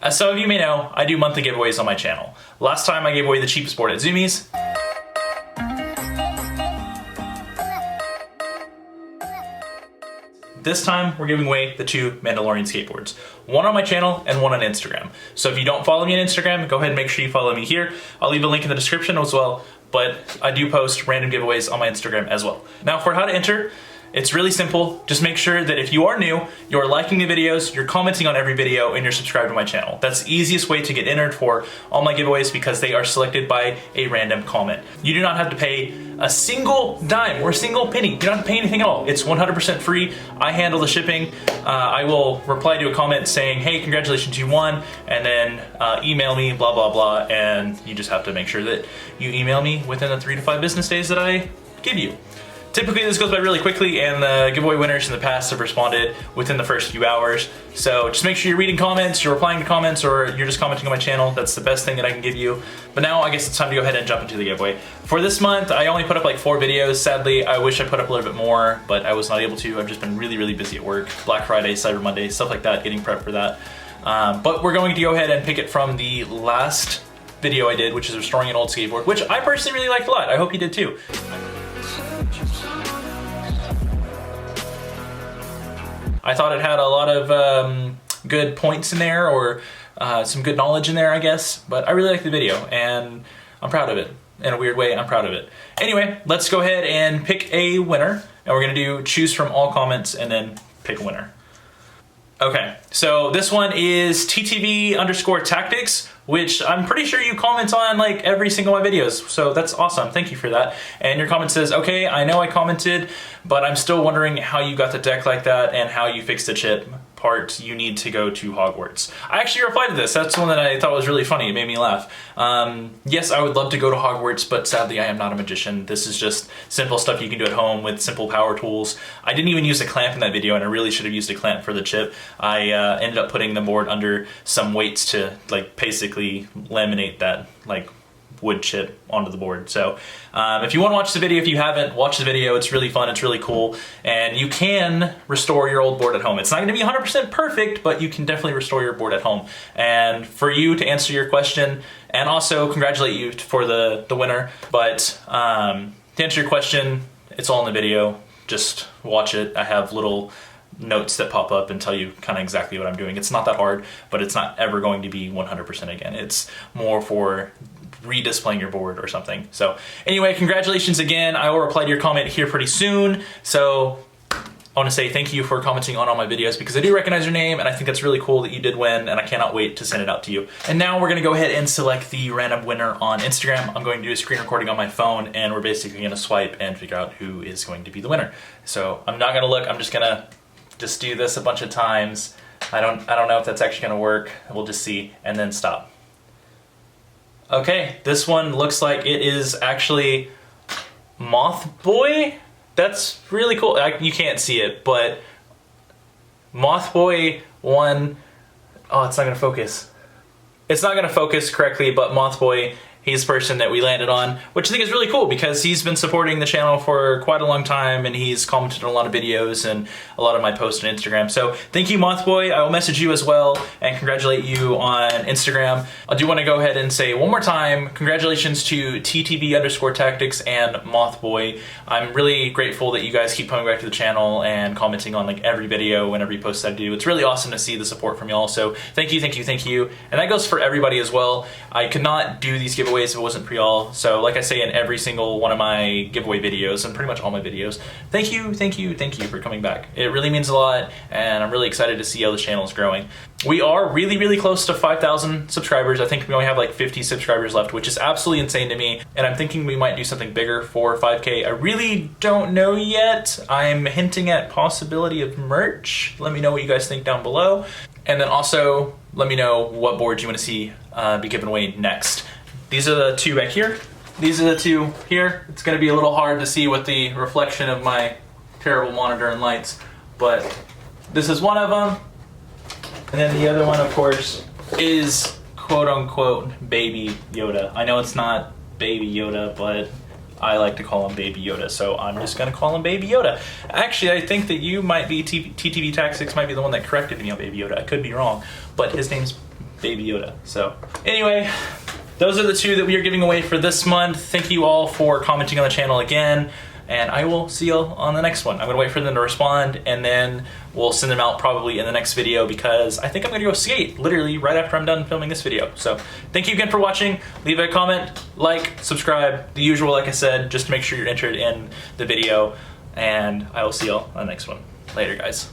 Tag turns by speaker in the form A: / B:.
A: As some of you may know, I do monthly giveaways on my channel. Last time I gave away the cheapest board at Zoomies. This time, we're giving away the 2 Mandalorian skateboards. One on my channel and one on Instagram. So if you don't follow me on Instagram, go ahead and make sure you follow me here. I'll leave a link in the description as well, but I do post random giveaways on my Instagram as well. Now for how to enter, it's really simple. Just make sure that if you are new, you're liking the videos, you're commenting on every video, and you're subscribed to my channel. That's the easiest way to get entered for all my giveaways because they are selected by a random comment. You do not have to pay a single dime or a single penny. You don't have to pay anything at all. It's 100% free. I handle the shipping. I will reply to a comment saying, hey, congratulations, you won, and then email me, blah, blah, blah, and you just have to make sure that you email me within the 3 to 5 business days that I give you. Typically this goes by really quickly, and the giveaway winners in the past have responded within the first few hours. So just make sure you're reading comments, you're replying to comments, or you're just commenting on my channel. That's the best thing that I can give you. But now I guess it's time to go ahead and jump into the giveaway. For this month, I only put up like 4 videos. Sadly, I wish I put up a little bit more, but I was not able to. I've just been really, really busy at work. Black Friday, Cyber Monday, stuff like that, getting prepped for that. But we're going to go ahead and pick it from the last video I did, which is restoring an old skateboard, which I personally really liked a lot. I hope you did too. I thought it had a lot of good points in there, or some good knowledge in there, I guess, but I really liked the video, and I'm proud of it. In a weird way, I'm proud of it. Anyway, let's go ahead and pick a winner, and we're gonna do choose from all comments and then pick a winner. Okay, so this one is TTV_tactics, which I'm pretty sure you comment on like every single of my videos, so that's awesome. Thank you for that. And your comment says, okay, I know I commented, but I'm still wondering how you got the deck like that and how you fixed the chip part. You need to go to Hogwarts. I actually replied to this. That's one that I thought was really funny. It made me laugh. Yes, I would love to go to Hogwarts, but sadly I am not a magician. This is just simple stuff you can do at home with simple power tools. I didn't even use a clamp in that video, and I really should have used a clamp for the chip. I ended up putting the board under some weights to like basically laminate that like wood chip onto the board. So if you want to watch the video, if you haven't, watch the video. It's really fun, it's really cool, and you can restore your old board at home. It's not going to be 100% perfect, but you can definitely restore your board at home. And for you to answer your question, and also congratulate you for the winner, but to answer your question, it's all in the video. Just watch it. I have little notes that pop up and tell you kind of exactly what I'm doing. It's not that hard, but it's not ever going to be 100% again. It's more for redisplaying your board or something. So anyway, congratulations again. I will reply to your comment here pretty soon. So I want to say thank you for commenting on all my videos because I do recognize your name, and I think that's really cool that you did win, and I cannot wait to send it out to you. And now we're going to go ahead and select the random winner on Instagram. I'm going to do a screen recording on my phone, and we're basically going to swipe and figure out who is going to be the winner. So I'm not going to look. I'm just going to do this a bunch of times. I don't know if that's actually going to work. We'll just see, and then stop. Okay, this one looks like it is actually Moth Boy. That's really cool. You can't see it, but Moth Boy won. Oh, it's not gonna focus. It's not gonna focus correctly, but Moth Boy, he's the person that we landed on, which I think is really cool because he's been supporting the channel for quite a long time, and he's commented on a lot of videos and a lot of my posts on Instagram. So thank you, Moth Boy. I will message you as well and congratulate you on Instagram. I do want to go ahead and say one more time, congratulations to TTV_tactics and Moth Boy. I'm really grateful that you guys keep coming back to the channel and commenting on like every video and every post I do. It's really awesome to see the support from y'all. So thank you, thank you, thank you. And that goes for everybody as well. I could not do these giveaways if it wasn't for y'all. So like I say in every single one of my giveaway videos and pretty much all my videos, thank you, thank you, thank you for coming back. It really means a lot, and I'm really excited to see how this channel is growing. We are really, really close to 5,000 subscribers. I think we only have like 50 subscribers left, which is absolutely insane to me. And I'm thinking we might do something bigger for 5K. I really don't know yet. I'm hinting at possibility of merch. Let me know what you guys think down below. And then also let me know what boards you want to see be given away next. These are the 2 back here. These are the 2 here. It's gonna be a little hard to see with the reflection of my terrible monitor and lights, but this is one of them. And then the other one, of course, is quote unquote Baby Yoda. I know it's not Baby Yoda, but I like to call him Baby Yoda, so I'm just gonna call him Baby Yoda. Actually, I think that you might be, TTV Tactics might be the one that corrected me on Baby Yoda. I could be wrong, but his name's Baby Yoda. So anyway, those are the two that we are giving away for this month. Thank you all for commenting on the channel again, and I will see you all on the next one. I'm gonna wait for them to respond, and then we'll send them out probably in the next video, because I think I'm gonna go skate literally right after I'm done filming this video. So thank you again for watching. Leave a comment, like, subscribe, the usual, like I said, just to make sure you're entered in the video, and I will see you all on the next one. Later, guys.